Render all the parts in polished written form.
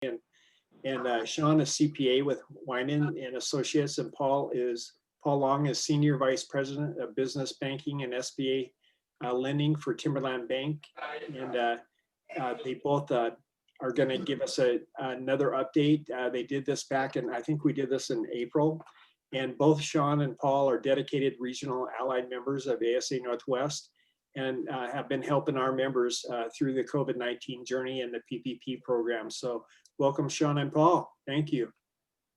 and Shawn is CPA with Winan and Associates, and Paul Long is Senior Vice President of Business Banking and SBA Lending for Timberland Bank. And they both are going to give us another update. They did this back in, I think we did this in April. And both Shawn and Paul are dedicated regional allied members of ASA Northwest and have been helping our members through the COVID-19 journey and the PPP program. So welcome, Shawn and Paul. Thank you.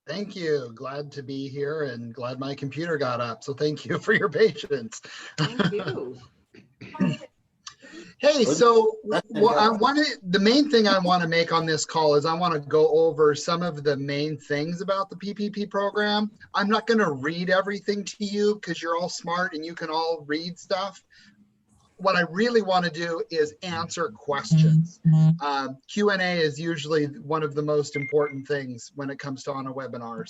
Thank you. Glad to be here and glad my computer got up. So thank you for your patience. Thank you. Hey, so the main thing I want to make on this call is I want to go over some of the main things about the PPP program. I'm not going to read everything to you because you're all smart and you can all read stuff. What I really want to do is answer questions. Q&A is usually one of the most important things when it comes to on a webinar.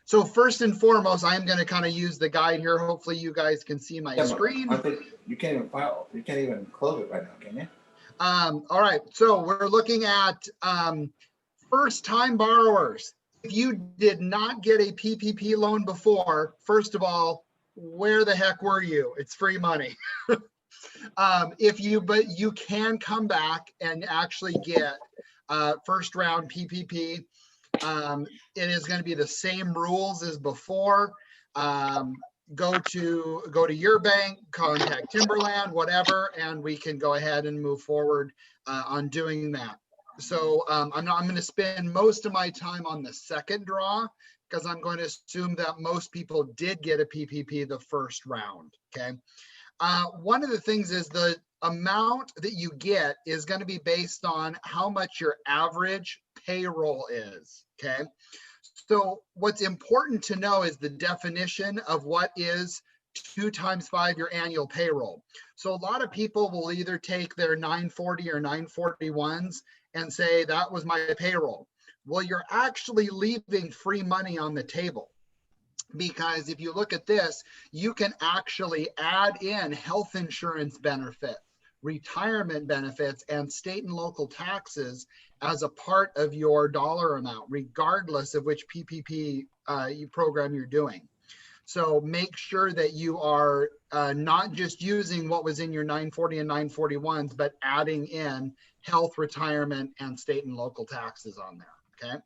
So first and foremost, I'm going to kind of use the guide here. Hopefully you guys can see my screen. I think you can't even file. You can't even close it right now, can you? All right. So we're looking at first-time borrowers. If you did not get a PPP loan before, first of all, where the heck were you? It's free money. But you can come back and actually get first round PPP. It is going to be the same rules as before. Go to your bank, contact Timberland, whatever, and we can go ahead and move forward on doing that. So I'm going to spend most of my time on the second draw because I'm going to assume that most people did get a PPP the first round. Okay. One of the things is the amount that you get is going to be based on how much your average payroll is. Okay. So what's important to know is the definition of what is 2 times 5 your annual payroll. So a lot of people will either take their 940 or 941s and say that was my payroll. Well, you're actually leaving free money on the table. Because if you look at this, you can actually add in health insurance benefits, retirement benefits, and state and local taxes as a part of your dollar amount, regardless of which PPP program you're doing. So make sure that you are not just using what was in your 940 and 941s, but adding in health, retirement, and state and local taxes on there, okay?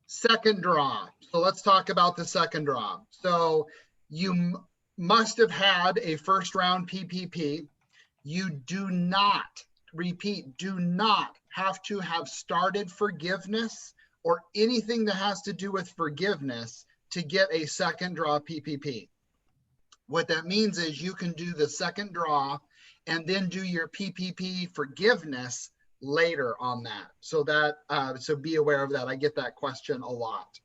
Second draw. So let's talk about the second draw. So you must have had a first round PPP. You do not, repeat, do not have to have started forgiveness or anything that has to do with forgiveness to get a second draw PPP. What that means is you can do the second draw and then do your PPP forgiveness later on that. So so be aware of that. I get that question a lot.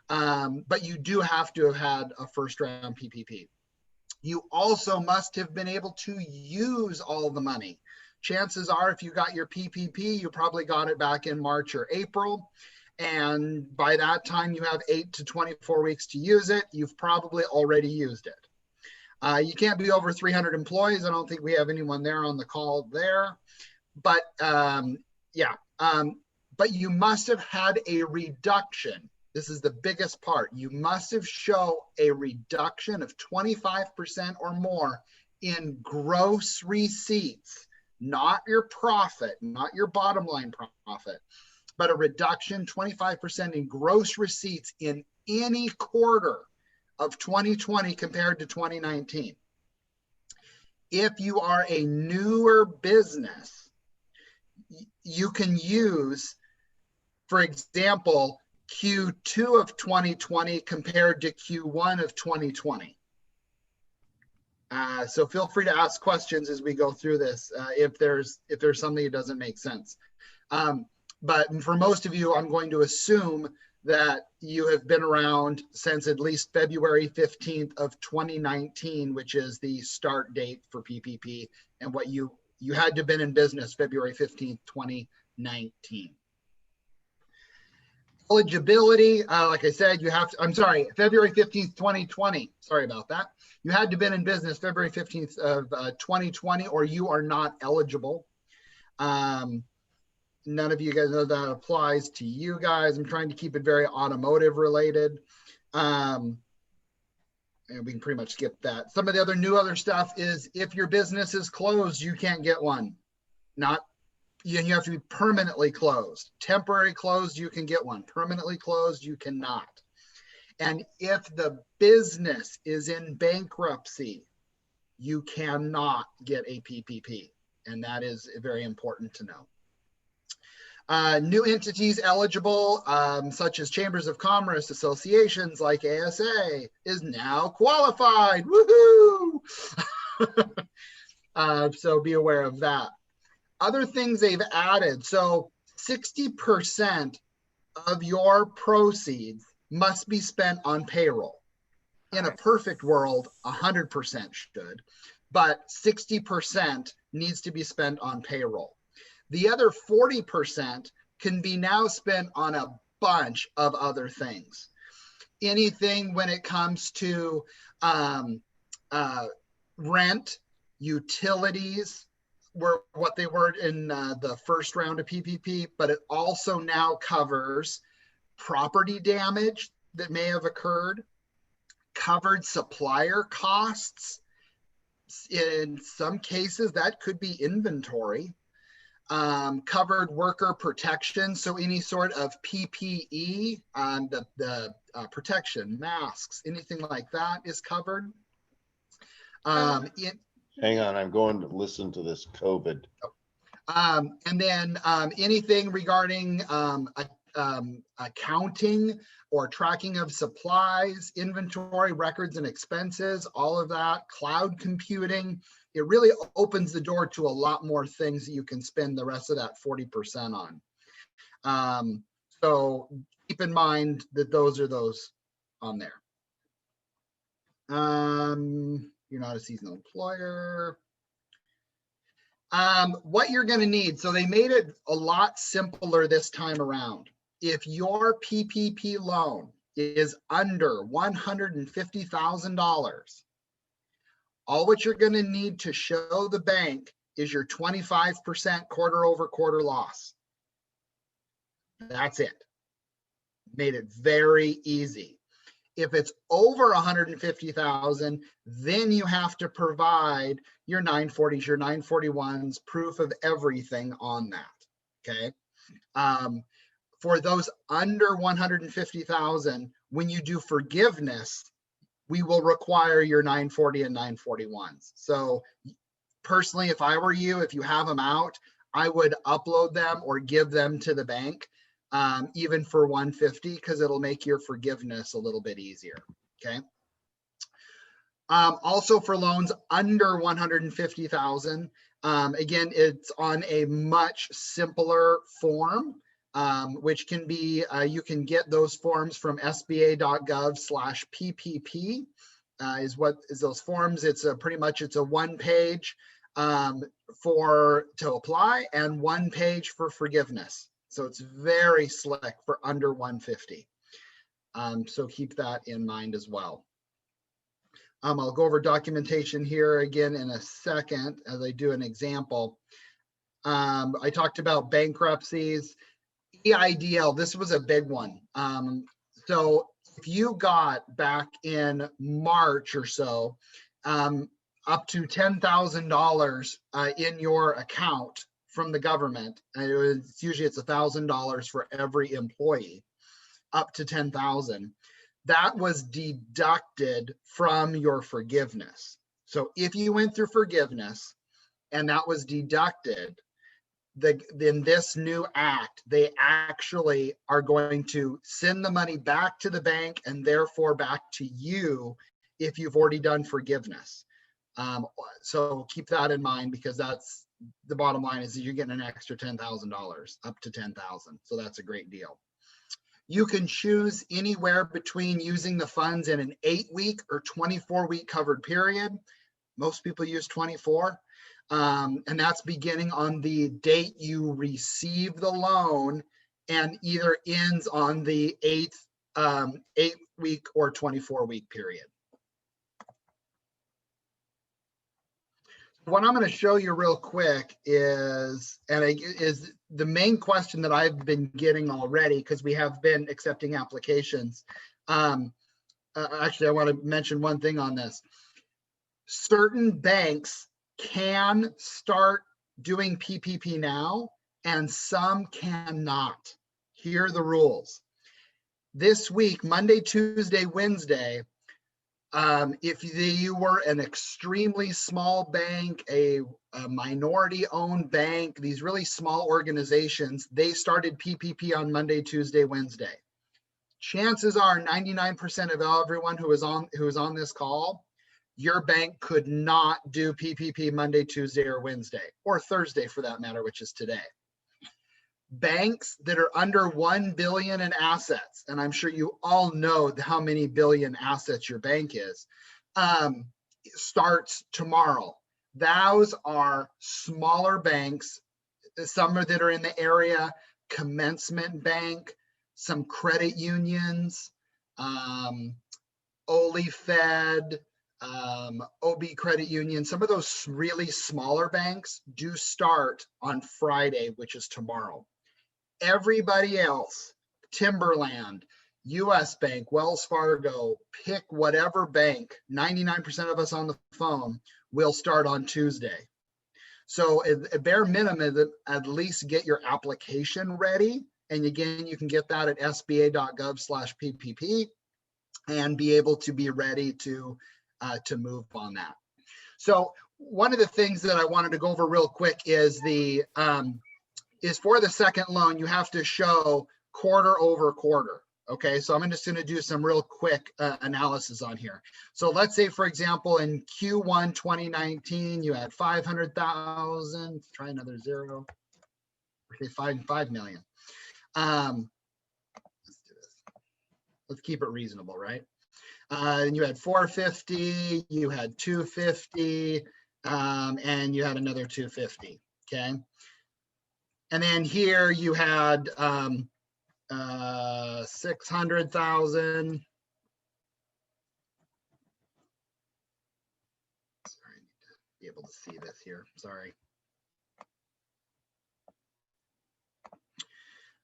But you do have to have had a first round PPP. You also must have been able to use all the money. Chances are if you got your PPP, you probably got it back in March or April. And by that time you have 8 to 24 weeks to use it. You've probably already used it. You can't be over 300 employees. I don't think we have anyone there on the call there. But but you must have had a reduction. This is the biggest part. You must have shown a reduction of 25% or more in gross receipts, not your profit, not your bottom line profit, but a reduction 25% in gross receipts in any quarter of 2020 compared to 2019. If you are a newer business, you can use, for example, Q2 of 2020 compared to Q1 of 2020. So feel free to ask questions as we go through this if there's something that doesn't make sense. But for most of you, I'm going to assume that you have been around since at least February 15th of 2019, which is the start date for PPP, and what you had to have been in business February 15th, 2019. Eligibility, like I said, you have to, I'm sorry, February 15th, 2020. Sorry about that. You had to have been in business February 15th of 2020 or you are not eligible. None of you guys know that applies to you guys. I'm trying to keep it very automotive related. And we can pretty much skip that. Some of the other stuff is if your business is closed, you can't get one. You have to be permanently closed. Temporary closed, you can get one. Permanently closed, you cannot. And if the business is in bankruptcy, you cannot get a PPP. And that is very important to know. New entities eligible, such as chambers of commerce, associations like ASA, is now qualified. Woohoo! So be aware of that. Other things they've added. So 60% of your proceeds must be spent on payroll. In a perfect world, 100% should, but 60% needs to be spent on payroll. The other 40% can be now spent on a bunch of other things. Anything when it comes to rent, utilities were what they were in the first round of PPP, but it also now covers property damage that may have occurred, covered supplier costs. In some cases, that could be inventory. Covered worker protection, so any sort of PPE, the protection, masks, anything like that is covered. Hang on, I'm going to listen to this COVID. And then anything regarding accounting or tracking of supplies, inventory, records, and expenses, all of that, cloud computing. It really opens the door to a lot more things that you can spend the rest of that 40% on. So keep in mind that those are those on there. You're not a seasonal employer. What you're going to need. So they made it a lot simpler this time around. If your PPP loan is under $150,000, all what you're going to need to show the bank is your 25% quarter over quarter loss. That's it. Made it very easy. If it's over 150,000, then you have to provide your 940s, your 941s, proof of everything on that. Okay. For those under 150,000, when you do forgiveness, we will require your 940 and 941s. So personally, if I were you, if you have them out, I would upload them or give them to the bank, even for 150, because it'll make your forgiveness a little bit easier. Okay. Also for loans under 150,000, again, it's on a much simpler form. Which can be, you can get those forms from sba.gov/PPP is what is those forms. It's pretty much, it's a 1 page to apply and 1 page for forgiveness. So it's very slick for under 150. So keep that in mind as well. I'll go over documentation here again in a second as I do an example. I talked about bankruptcies. EIDL, this was a big one. So if you got back in March or so, up to $10,000 in your account from the government, and usually it's $1,000 for every employee, up to 10,000, that was deducted from your forgiveness. So if you went through forgiveness and that was deducted, in this new act, they actually are going to send the money back to the bank and therefore back to you if you've already done forgiveness. So keep that in mind, because that's the bottom line, is that you're getting an extra $10,000, up to 10,000. So that's a great deal. You can choose anywhere between using the funds in an 8-week or 24-week covered period. Most people use 24. And that's beginning on the date you receive the loan and either ends on the 8-week or 24-week period. What I'm going to show you real quick is the main question that I've been getting already, because we have been accepting applications. Actually, I want to mention one thing on this. Certain banks can start doing PPP now, and some cannot. Here are the rules. This week, Monday, Tuesday, Wednesday, if you were an extremely small bank, a minority-owned bank, these really small organizations, they started PPP on Monday, Tuesday, Wednesday. Chances are 99% of everyone who is on this call, your bank could not do PPP Monday, Tuesday, or Wednesday, or Thursday for that matter, which is today. Banks that are under 1 billion in assets, and I'm sure you all know how many billion assets your bank is, starts tomorrow. Those are smaller banks, some that are in the area, Commencement Bank, some credit unions, Oli Fed, OB Credit Union. Some of those really smaller banks do start on Friday, which is tomorrow. Everybody else, Timberland, US Bank, Wells Fargo, pick whatever bank, 99% of us on the phone will start on Tuesday. So at bare minimum, at least get your application ready. And again, you can get that at sba.gov/PPP and be able to be ready to move on that. So one of the things that I wanted to go over real quick is for the second loan, you have to show quarter over quarter. Okay, so I'm just going to do some real quick analysis on here. So let's say, for example, in Q1 2019, you had 500,000. Try another zero. Okay, 5 million. Let's do this. Let's keep it reasonable, right? And you had 450, you had 250, and you had another 250. Okay. And then here you had 600,000. Sorry, I need to be able to see this here. Sorry.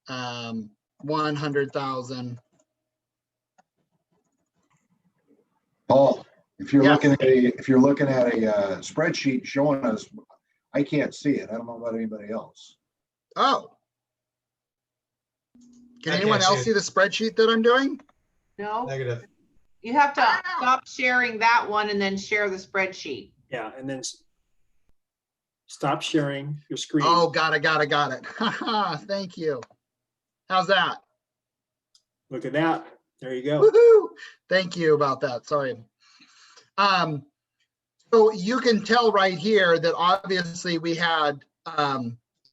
100,000. Paul, if you're Yes. looking at a spreadsheet showing us, I can't see it. I don't know about anybody else. Oh. Can I anyone can't see else it. see the spreadsheet that I'm doing? No, Negative. you have to stop sharing that one and then share the spreadsheet. Yeah, and then stop sharing your screen. Oh, got it. Thank you. How's that? Look at that. There you go. Woohoo! Thank you about that. Sorry. So you can tell right here that obviously we had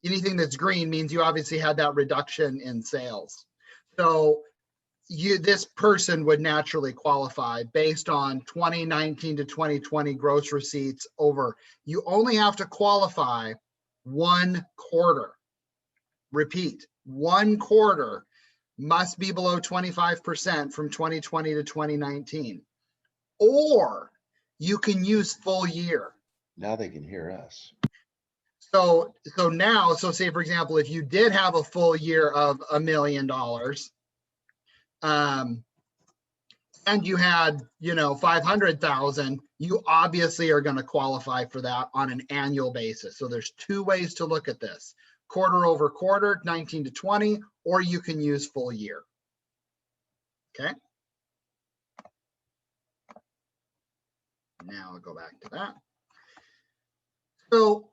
anything that's green means you obviously had that reduction in sales. So this person would naturally qualify based on 2019 to 2020 gross receipts over. You only have to qualify 1 quarter. Repeat, 1 quarter must be below 25% from 2020 to 2019. Or you can use full year. Now they can hear us. So say for example, if you did have a full year of $1 million, and you had, 500,000, you obviously are going to qualify for that on an annual basis. So there's 2 ways to look at this: quarter over quarter, 19 to 20, or you can use full year. Okay. Now I'll go back to that. So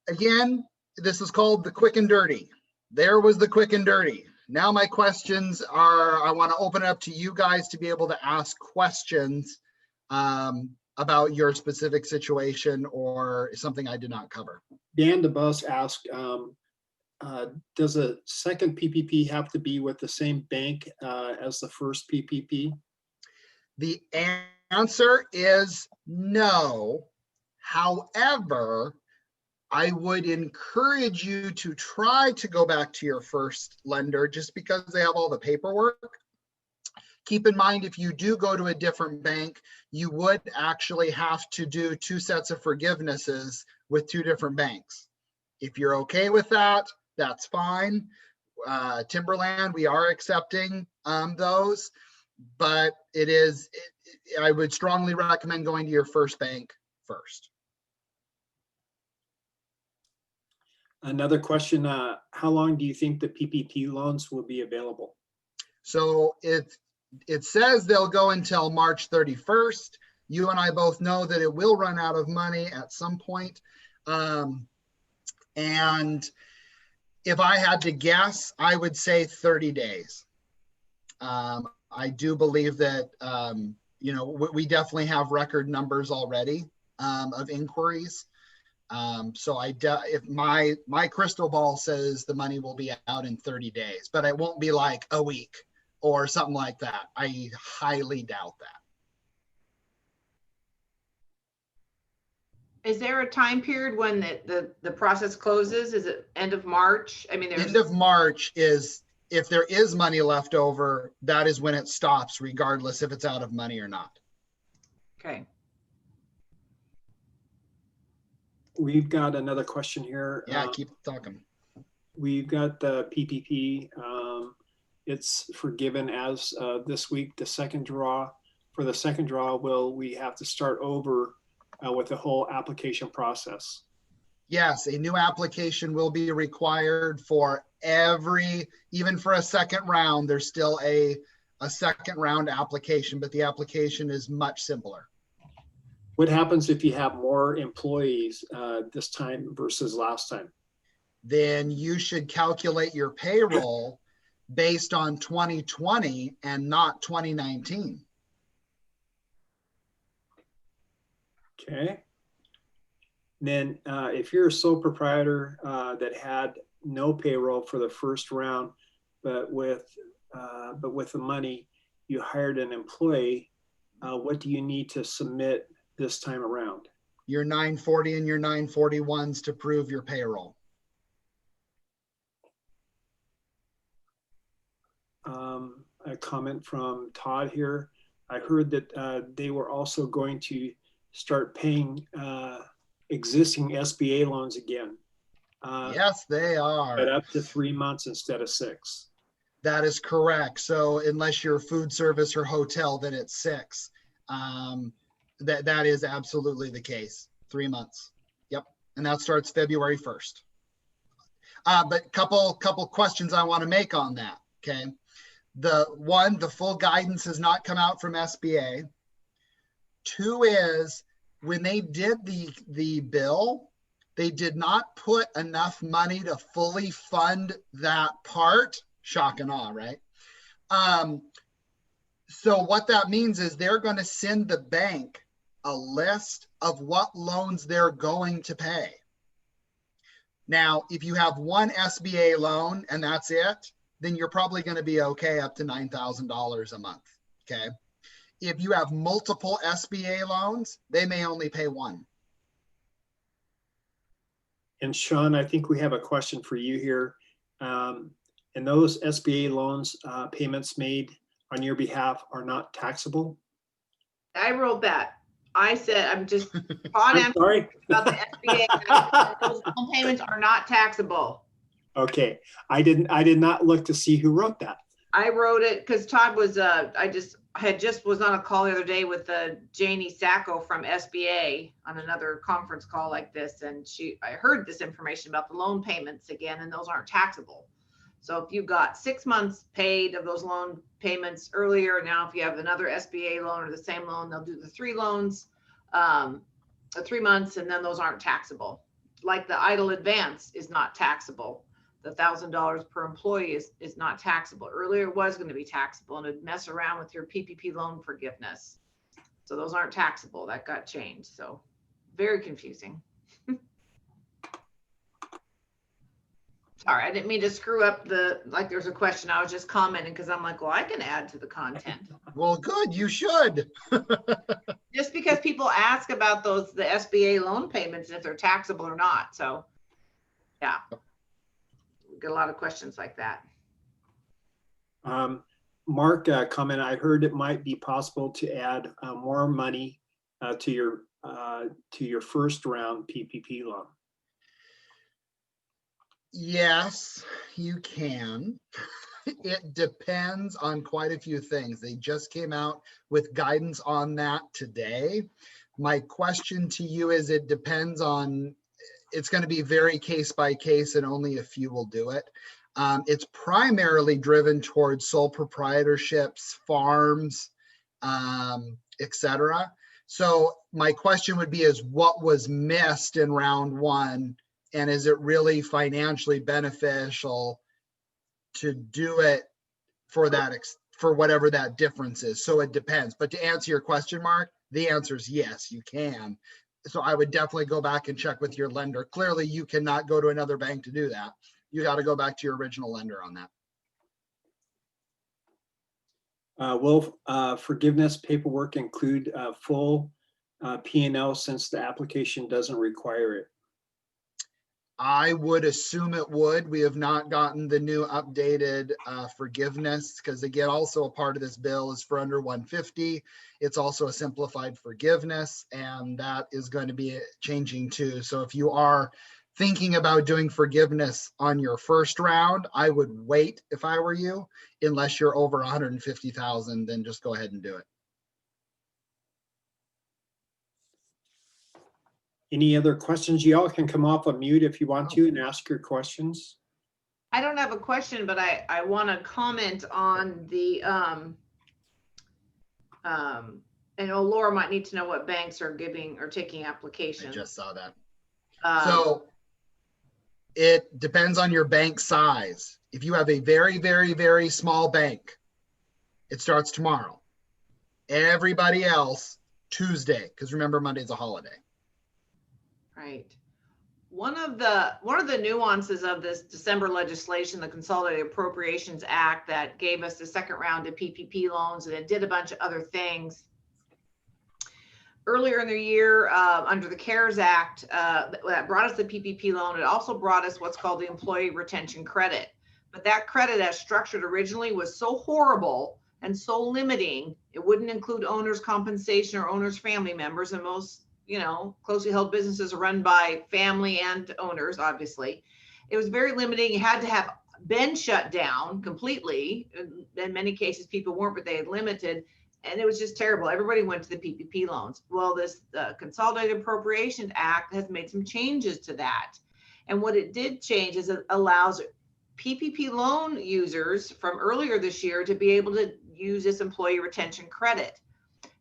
again, this is called the quick and dirty. There was the quick and dirty. Now my questions are, I want to open it up to you guys to be able to ask questions about your specific situation or something I did not cover. Dan DeBus asked, does a second PPP have to be with the same bank as the first PPP? The answer is no. However, I would encourage you to try to go back to your first lender just because they have all the paperwork. Keep in mind, if you do go to a different bank, you would actually have to do 2 sets of forgivenesses with 2 different banks. If you're okay with that, that's fine. Timberland, we are accepting those, but I would strongly recommend going to your first bank first. Another question, how long do you think the PPP loans will be available? So it says they'll go until March 31st. You and I both know that it will run out of money at some point. And if I had to guess, I would say 30 days. I do believe that, we definitely have record numbers already of inquiries. So if my crystal ball says the money will be out in 30 days, but it won't be like a week or something like that. I highly doubt that. Is there a time period when the process closes? Is it end of March? I mean, End of March is, if there is money left over, that is when it stops, regardless if it's out of money or not. okay. We've got another question here. Yeah, keep talking. We've got the PPP. It's forgiven as this week, the second draw. For the second draw, will we have to start over with the whole application process? Yes, a new application will be required for even for a second round. There's still a second round application, but the application is much simpler. What happens if you have more employees this time versus last time? Then you should calculate your payroll based on 2020 and not 2019. Okay. Then if you're a sole proprietor that had no payroll for the first round, but with the money, you hired an employee, what do you need to submit this time around? Your 940 and your 941s to prove your payroll. A comment from Todd here. I heard that they were also going to start paying existing SBA loans again. Yes, they are. But up to 3 months instead of 6. That is correct. So unless you're food service or hotel, then it's 6. That is absolutely the case. 3 months. Yep. And that starts February 1st. But couple questions I want to make on that. Okay. The full guidance has not come out from SBA. 2 is, when they did the bill, they did not put enough money to fully fund that part. Shock and awe, right? So what that means is they're going to send the bank a list of what loans they're going to pay. Now, if you have one SBA loan and that's it, then you're probably going to be okay up to $9,000 a month. Okay. If you have multiple SBA loans, they may only pay 1. And Shawn, I think we have a question for you here. And those SBA loans payments made on your behalf are not taxable? I wrote that. I said, I'm just I'm sorry. about the SBA. Those loan payments are not taxable. Okay, I did not look to see who wrote that. I wrote it because Todd was, I was on a call the other day with Janie Sacco from SBA on another conference call like this. And I heard this information about the loan payments again, and those aren't taxable. So if you got 6 months paid of those loan payments earlier, now if you have another SBA loan or the same loan, they'll do the 3 loans, 3 months, and then those aren't taxable. Like the idle advance is not taxable. The $1,000 per employee is not taxable. Earlier it was going to be taxable, and it'd mess around with your PPP loan forgiveness. So those aren't taxable. That got changed. So very confusing. Sorry, I didn't mean to screw up like there's a question. I was just commenting because I'm like, well, I can add to the content. Well, good, you should. Just because people ask about the SBA loan payments and if they're taxable or not. So yeah, we get a lot of questions like that. Mark comment, I heard it might be possible to add more money to your first round PPP loan. Yes, you can. It depends on quite a few things. They just came out with guidance on that today. My question to you is, it depends on, it's going to be very case by case and only a few will do it. It's primarily driven towards sole proprietorships, farms, etc. So my question would be is what was missed in round one, and is it really financially beneficial to do it for that, for whatever that difference is? So it depends. But to answer your question, Mark, the answer is yes, you can. So I would definitely go back and check with your lender. Clearly, you cannot go to another bank to do that. You got to go back to your original lender on that. Will forgiveness paperwork include full P&L since the application doesn't require it? I would assume it would. We have not gotten the new updated forgiveness, because again, also a part of this bill is for under 150. It's also a simplified forgiveness, and that is going to be changing too. So if you are thinking about doing forgiveness on your first round, I would wait if I were you, unless you're over 150,000, then just go ahead and do it. Any other questions? You all can come off of mute if you want to and ask your questions. I don't have a question, but I want to comment on the, I know Laura might need to know what banks are giving or taking I applications. just saw that. Um, So it depends on your bank size. If you have a very, very, very small bank, it starts tomorrow. Everybody else, Tuesday, because remember, Monday's a holiday. Right. One of the nuances of this December legislation, the Consolidated Appropriations Act, that gave us the second round of PPP loans, and it did a bunch of other things. Earlier in the year, under the CARES Act, that brought us the PPP loan. It also brought us what's called the Employee Retention Credit. But that credit, as structured originally, was so horrible and so limiting. It wouldn't include owners' compensation or owners' family members, and most, closely held businesses are run by family and owners, obviously. It was very limiting. You had to have been shut down completely. In many cases, people weren't, but they had limited. And it was just terrible. Everybody went to the PPP loans. Well, this Consolidated Appropriations Act has made some changes to that. And what it did change is it allows PPP loan users from earlier this year to be able to use this employee retention credit.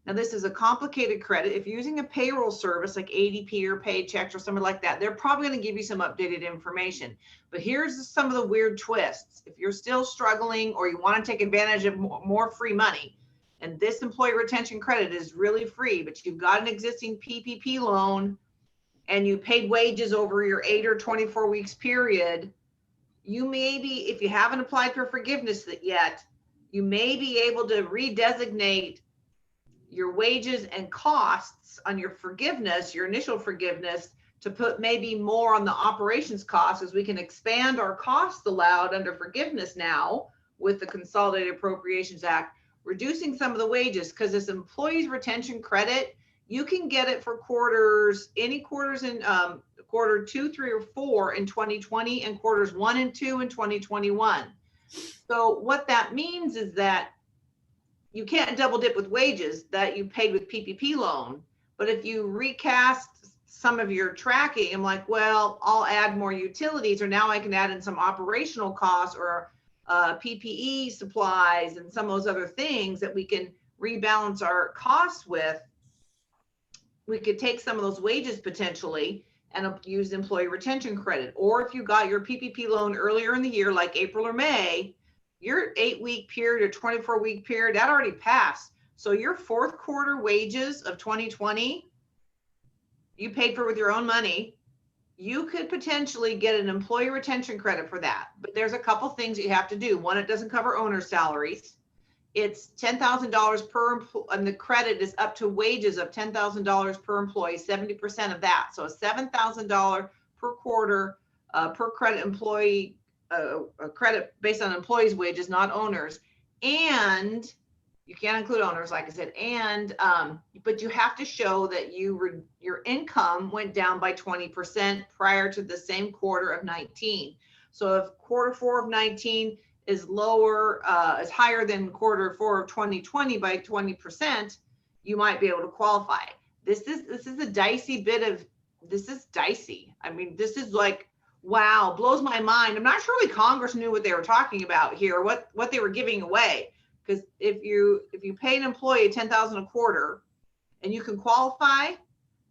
Now, this is a complicated credit. If you're using a payroll service like ADP or Paychex or something like that, they're probably going to give you some updated information. But here's some of the weird twists. If you're still struggling or you want to take advantage of more free money, and this employee retention credit is really free, but you've got an existing PPP loan and you paid wages over your 8 or 24 weeks period, you may be, if you haven't applied for forgiveness yet, you may be able to redesignate your wages and costs on your forgiveness, your initial forgiveness, to put maybe more on the operations costs, as we can expand our costs allowed under forgiveness now with the Consolidated Appropriations Act, reducing some of the wages, because this employees retention credit, you can get it for quarters, any quarters in quarter 2, 3, or 4 in 2020 and quarters 1 and 2 in 2021. So what that means is that you can't double dip with wages that you paid with PPP loan. But if you recast some of your tracking, I'm like, well, I'll add more utilities, or now I can add in some operational costs or PPE supplies and some of those other things that we can rebalance our costs with. We could take some of those wages potentially and use employee retention credit. Or if you got your PPP loan earlier in the year, like April or May, your 8-week period or 24-week period, that already passed. So your fourth quarter wages of 2020, you paid for with your own money. You could potentially get an employee retention credit for that. But there's a couple things you have to do. One, it doesn't cover owner salaries. It's $10,000 per, and the credit is up to wages of $10,000 per employee, 70% of that. So a $7,000 per quarter per credit employee, a credit based on employees' wages, not owners. And you can't include owners, like I said, and, but you have to show that your income went down by 20% prior to the same quarter of 19. So if quarter 4 of 19 is lower, is higher than quarter 4 of 2020 by 20%, you might be able to qualify. This is a dicey bit of, this is dicey. I mean, this is like, wow, blows my mind. I'm not sure really Congress knew what they were talking about here, what they were giving away. Because if you pay an employee $10,000 a quarter and you can qualify,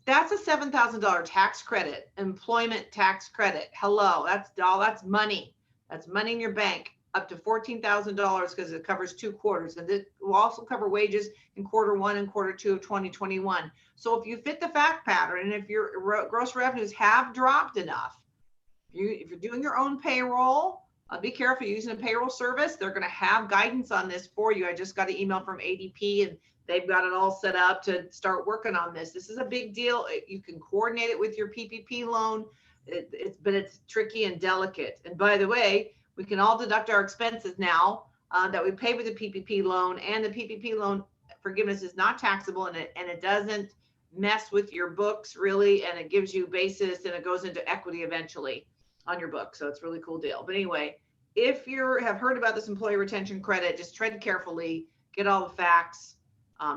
that's a $7,000 tax credit, employment tax credit. Hello, that's money. That's money in your bank, up to $14,000 because it covers 2 quarters. And it will also cover wages in quarter 1 and quarter 2 of 2021. So if you fit the fact pattern, and if your gross revenues have dropped enough, if you're doing your own payroll, be careful using a payroll service. They're going to have guidance on this for you. I just got an email from ADP and they've got it all set up to start working on this. This is a big deal. You can coordinate it with your PPP loan, but it's tricky and delicate. And by the way, we can all deduct our expenses now that we pay with the PPP loan, and the PPP loan forgiveness is not taxable, and it doesn't mess with your books really, and it gives you basis and it goes into equity eventually on your book. So it's a really cool deal. But anyway, if you have heard about this employee retention credit, just tread carefully, get all the facts.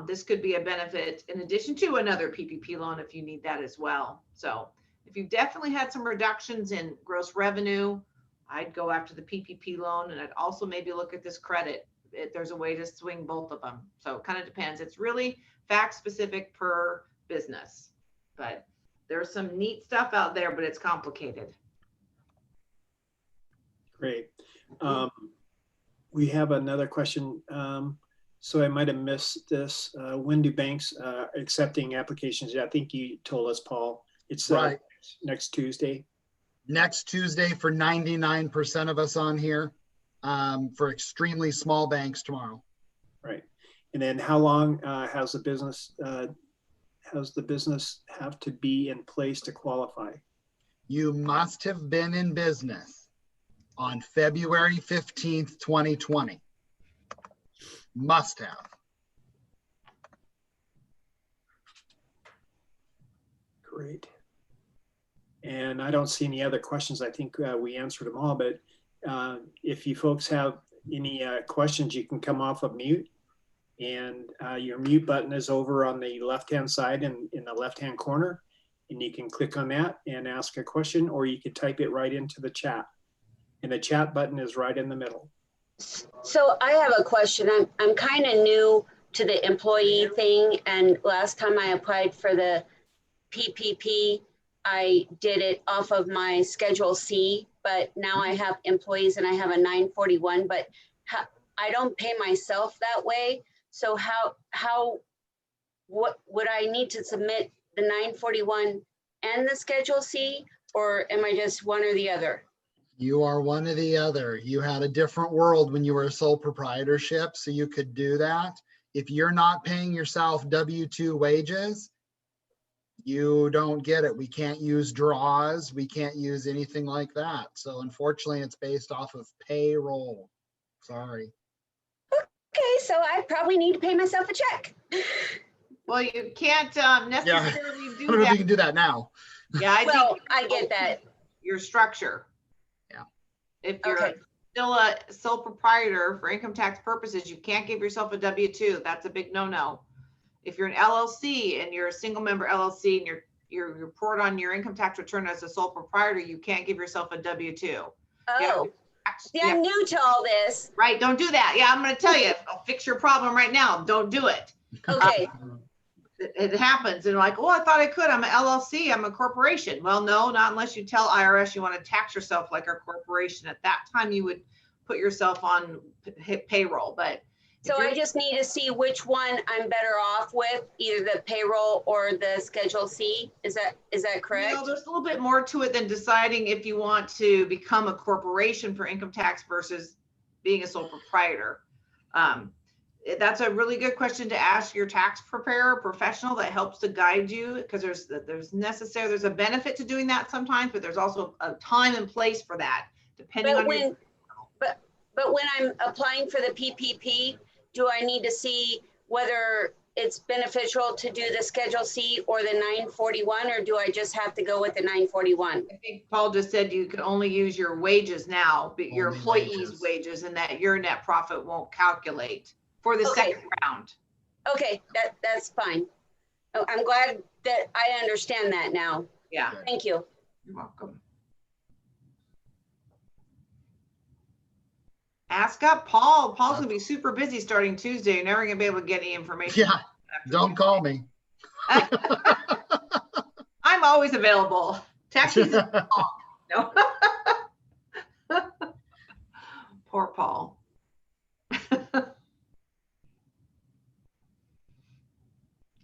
This could be a benefit in addition to another PPP loan if you need that as well. So if you've definitely had some reductions in gross revenue, I'd go after the PPP loan, and I'd also maybe look at this credit. There's a way to swing both of them. So it kind of depends. It's really fact specific per business, but there's some neat stuff out there, but it's complicated. Great. We have another question. So I might have missed this. When do banks accepting applications? I think you told us, Paul. It's Right. Next Tuesday. Next Tuesday for 99% of us on here. For extremely small banks tomorrow. Right. And then how long has the business have to be in place to qualify? You must have been in business on February 15th, 2020. Must have. Great. And I don't see any other questions. I think we answered them all, but if you folks have any questions, you can come off of mute, and your mute button is over on the left-hand side in the left-hand corner, and you can click on that and ask a question, or you can type it right into the chat, and the chat button is right in the middle. So I have a question. I'm kind of new to the employee thing, and last time I applied for the PPP, I did it off of my Schedule C, but now I have employees and I have a 941, but I don't pay myself that way. So what would I need to submit the 941 and the Schedule C, or am I just one or the other? You are one or the other. You had a different world when you were a sole proprietorship, so you could do that. If you're not paying yourself W-2 wages, you don't get it. We can't use draws. We can't use anything like that. So unfortunately, it's based off of payroll. Sorry. Okay, so I probably need to pay myself a check. Well, you can't necessarily I do don't know if that. you can do that now. Yeah, Well, I get that. Your structure. Yeah. If you're Okay. still a sole proprietor for income tax purposes, you can't give yourself a W-2. That's a big no-no. If you're an LLC and you're a single member LLC and you report on your income tax return as a sole proprietor, you can't give yourself a W-2. Oh, see, Yeah, I'm new to all this. right. Don't do that. Yeah, I'm going to tell you. I'll fix your problem right now. Don't do it. Okay, It happens, and like, oh, I thought I could. I'm an LLC. I'm a corporation. Well, no, not unless you tell IRS you want to tax yourself like a corporation. At that time, you would put yourself on payroll. But so I just need to see which one I'm better off with, either the payroll or the Schedule C. Is that correct? No, there's a little bit more to it than deciding if you want to become a corporation for income tax versus being a sole proprietor. That's a really good question to ask your tax preparer professional that helps to guide you, because there's a benefit to doing that sometimes, but there's also a time and place for that depending on But But when I'm applying for the PPP, do I need to see whether it's beneficial to do the Schedule C or the 941, or do I just have to go with the 941? I think Paul just said you can only use your wages now, but your Only employees' wages. wages, and that your net profit won't calculate for the Okay. second round. Okay, that's fine. Oh, I'm glad that I understand that now. Yeah, Thank you. you're welcome. Ask up Paul. Paul's gonna be super busy starting Tuesday. You're never gonna be able to get any information. Yeah, don't call me. I'm always available. Taxis. No. Poor Paul.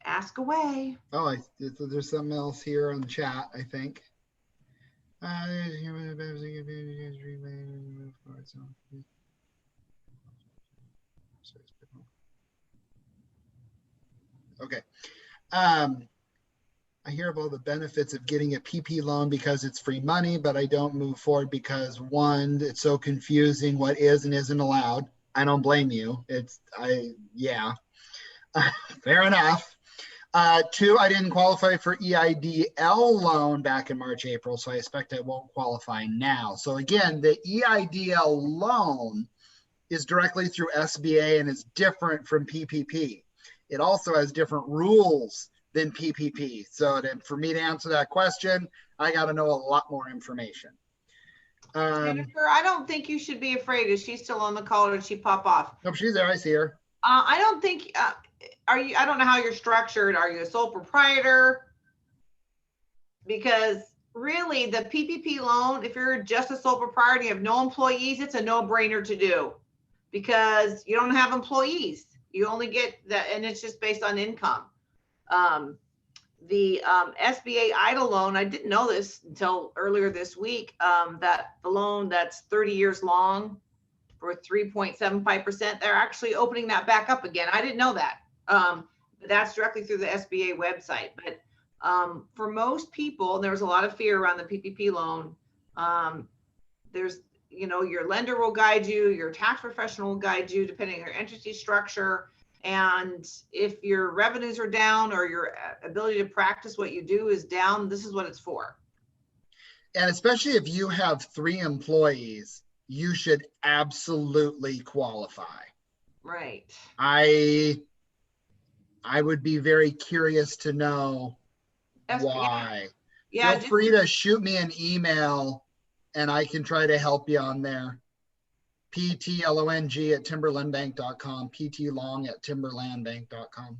Ask away. Oh, there's something else here on the chat, I think. Okay. I hear of all the benefits of getting a PP loan because it's free money, but I don't move forward because one, it's so confusing what is and isn't allowed. I don't blame you. Yeah, fair enough. Two, I didn't qualify for EIDL loan back in March, April, so I expect I won't qualify now. So again, the EIDL loan is directly through SBA and is different from PPP. It also has different rules than PPP. So for me to answer that question, I got to know a lot more information. Jennifer, I don't think you should be afraid. Is she still on the call or did she pop off? Nope, she's there. I see her. I don't think, I don't know how you're structured. Are you a sole proprietor? Because really the PPP loan, if you're just a sole proprietor, you have no employees, it's a no-brainer to do because you don't have employees. You only get that, and it's just based on income. The SBA EIDL loan, I didn't know this until earlier this week, that the loan that's 30 years long for 3.75%, they're actually opening that back up again. I didn't know that. That's directly through the SBA website. But for most people, there was a lot of fear around the PPP loan. There's, your lender will guide you, your tax professional will guide you, depending on your entity structure. And if your revenues are down or your ability to practice what you do is down, this is what it's for. And especially if you have 3 employees, you should absolutely qualify. Right. I would be very curious to know why. Yeah. Feel free to shoot me an email and I can try to help you on there. PTLONG@timberlandbank.com, PTlong@timberlandbank.com.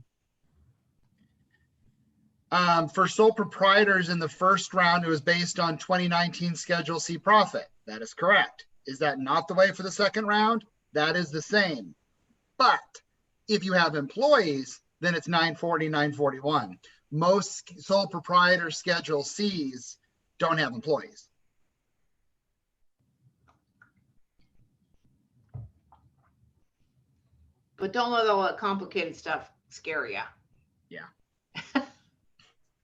For sole proprietors in the first round, it was based on 2019 Schedule C profit. That is correct. Is that not the way for the second round? That is the same. But if you have employees, then it's 940, 941. Most sole proprietor Schedule Cs don't have employees. But don't let all that complicated stuff scare you. Yeah.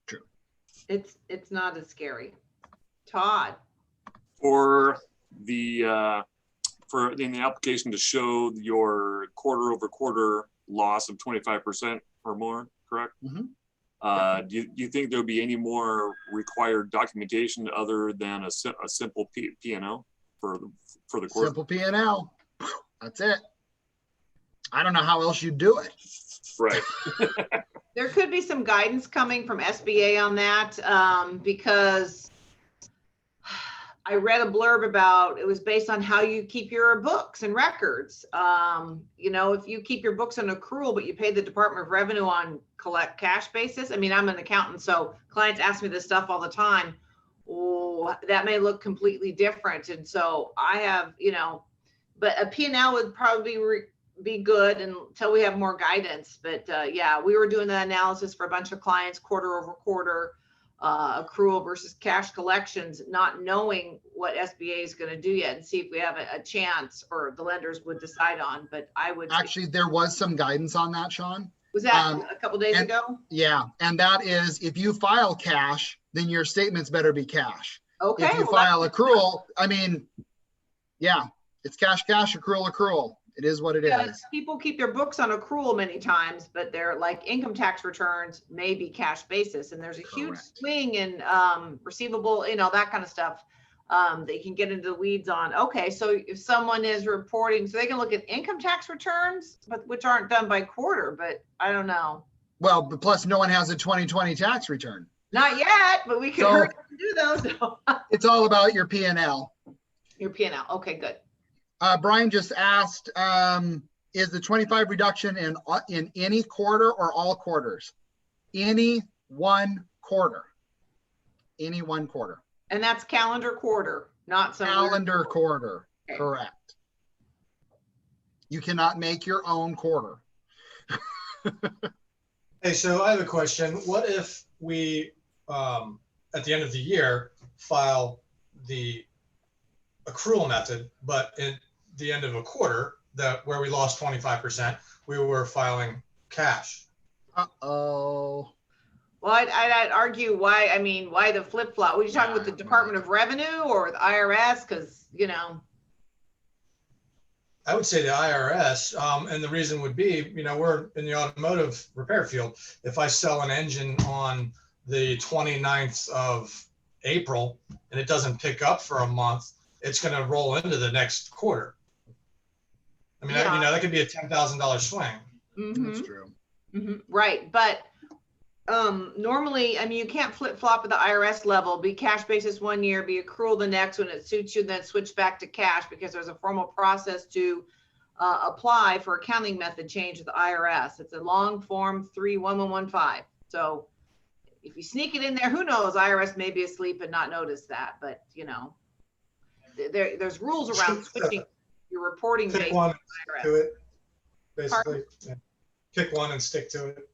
True. It's not as scary. Todd. For the in the application to show your quarter-over-quarter loss of 25% or more, correct? Mm-hmm. Do you think there'll be any more required documentation other than a simple P&L for the quarter? Simple P&L. That's it. I don't know how else you do it. Right. There could be some guidance coming from SBA on that because I read a blurb about it was based on how you keep your books and records. If you keep your books on accrual, but you pay the Department of Revenue on collect cash basis. I mean, I'm an accountant, so clients ask me this stuff all the time. Oh, that may look completely different. And so I have, but a P&L would probably be good until we have more guidance. But yeah, we were doing the analysis for a bunch of clients, quarter over quarter, accrual versus cash collections, not knowing what SBA is going to do yet, and see if we have a chance or the lenders would decide on. But I would actually, there was some guidance on that, Shawn. Was that a couple days ago? Yeah, and that is if you file cash, then your statements better be cash. Okay. If you file accrual, I mean, yeah, It's cash, accrual. It is what it Yeah, is. people keep their books on accrual many times, but they're like income tax returns may be cash basis, and there's a huge Correct. swing in receivable, that kind of stuff. They can get into the weeds on. Okay, so if someone is reporting, so they can look at income tax returns, but which aren't done by quarter, but I don't know. Well, but plus no one has a 2020 tax return. Not yet, but we can So- hurry up and do those. It's all about your P&L. Your P&L. Okay, good. Brian just asked, is the 25 reduction in any quarter or all quarters? Any one quarter. Any one quarter. And that's calendar quarter, not some weird Calendar quarter. Okay. Correct. You cannot make your own quarter. Hey, so I have a question. What if we, at the end of the year, file the accrual method, but at the end of a quarter, where we lost 25%, we were filing cash? Uh-oh. Well, I'd argue why the flip flop? Were you talking with the Yeah, Department of Revenue or the IRS? Because, I would say the IRS, and the reason would be, we're in the automotive repair field. If I sell an engine on the 29th of April and it doesn't pick up for a month, it's going to roll into the next quarter. I mean, Yeah. that could be a $10,000 swing. Mhm, That's true. right. But normally, you can't flip flop at the IRS level, be cash basis 1 year, be accrual the next when it suits you, then switch back to cash because there's a formal process to apply for accounting method change with the IRS. It's a long form 31115. So if you sneak it in there, who knows? IRS may be asleep and not notice that, but there's rules around switching your reporting Pick base. one and stick to it, basically. Yeah. Pick one and stick to it.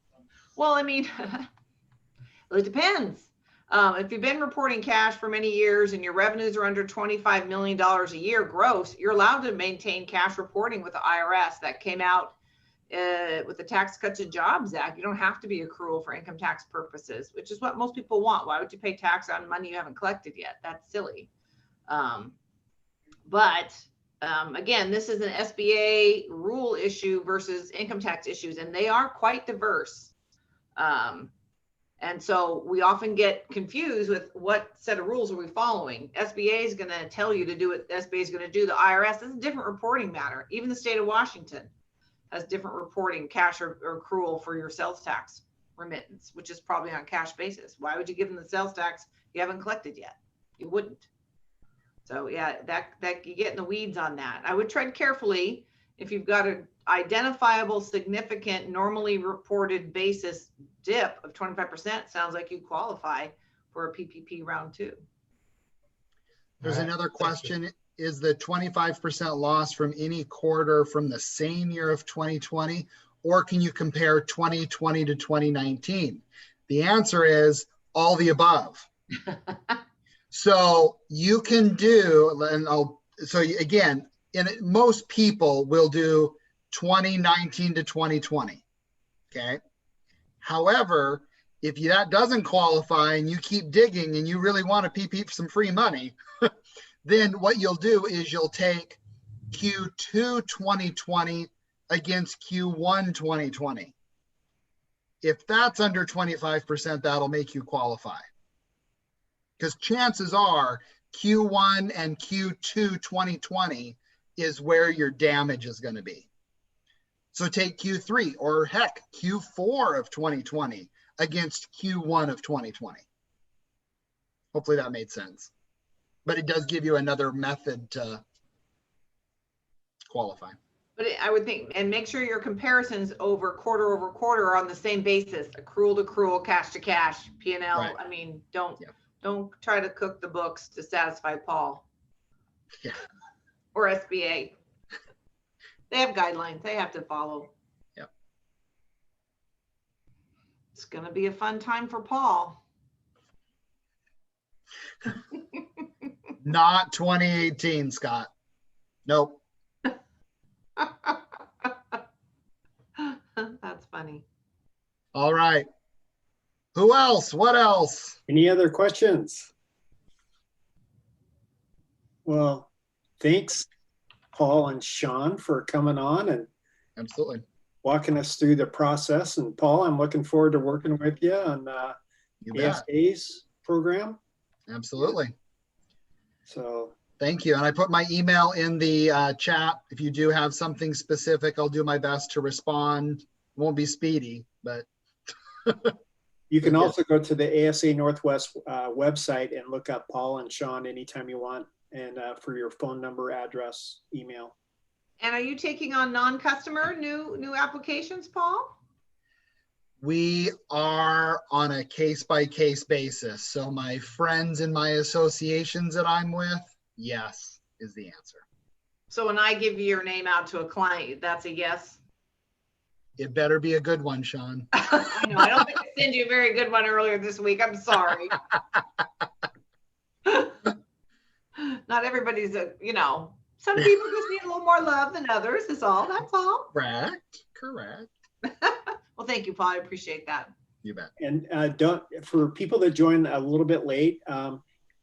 Well, it depends. If you've been reporting cash for many years and your revenues are under $25 million a year gross, you're allowed to maintain cash reporting with the IRS. That came out with the Tax Cuts and Jobs Act. You don't have to be accrual for income tax purposes, which is what most people want. Why would you pay tax on money you haven't collected yet? That's silly. Again, this is an SBA rule issue versus income tax issues, and they are quite diverse. And so we often get confused with what set of rules are we following. SBA is going to tell you to do what SBA is going to do. The IRS is a different reporting matter. Even the state of Washington has different reporting, cash or accrual for your sales tax remittance, which is probably on cash basis. Why would you give them the sales tax you haven't collected yet? You wouldn't. So yeah, that you get in the weeds on that. I would tread carefully. If you've got an identifiable, significant, normally reported basis dip of 25%, sounds like you qualify for a PPP round 2. There's another question. Is the 25% loss from any quarter from the same year of 2020, or can you compare 2020 to 2019? The answer is all the above. So you can do, again, most people will do 2019 to 2020. Okay. However, if that doesn't qualify and you keep digging and you really want to PP some free money, then what you'll do is you'll take Q2 2020 against Q1 2020. If that's under 25%, that'll make you qualify. Because chances are Q1 and Q2 2020 is where your damage is going to be. So take Q3 or heck, Q4 of 2020 against Q1 of 2020. Hopefully that made sense. But it does give you another method to qualify. But I would think, and make sure your comparisons over quarter are on the same basis, accrual to accrual, cash to cash, P&L. Right. Don't try to cook the books to satisfy Paul. Yeah. Or SBA. They have guidelines they have to follow. Yep. It's going to be a fun time for Paul. Not 2018, Scott. Nope. That's funny. All right. Who else? What else? Any other questions? Well, thanks, Paul and Shawn for coming on and Absolutely. walking us through the process. And Paul, I'm looking forward to working with you on You bet. ASA's program. Absolutely. So Thank you. And I put my email in the chat. If you do have something specific, I'll do my best to respond. Won't be speedy, but you can Okay. also go to the ASA Northwest website and look up Paul and Shawn anytime you want, and for your phone number, address, email. And are you taking on non-customer new applications, Paul? we are on a case-by-case basis. So my friends in my associations that I'm with, yes, is the answer. So when I give your name out to a client, that's a yes? It better be a good one, Shawn. I know, I don't think I sent you a very good one earlier this week. I'm sorry. Not everybody's some people just need a little more love than others is all. That's all. Correct. Well, thank you, Paul. I appreciate that. You bet. And for people that join a little bit late,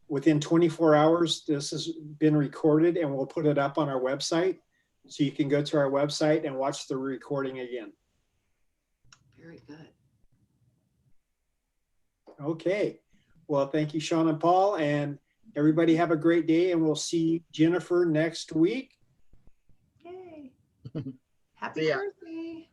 within 24 hours, this has been recorded and we'll put it up on our website. So you can go to our website and watch the recording again. Very good. Okay. Well, thank you, Shawn and Paul, and everybody have a great day, and we'll see Jennifer next week. Yay. Happy See ya. birthday.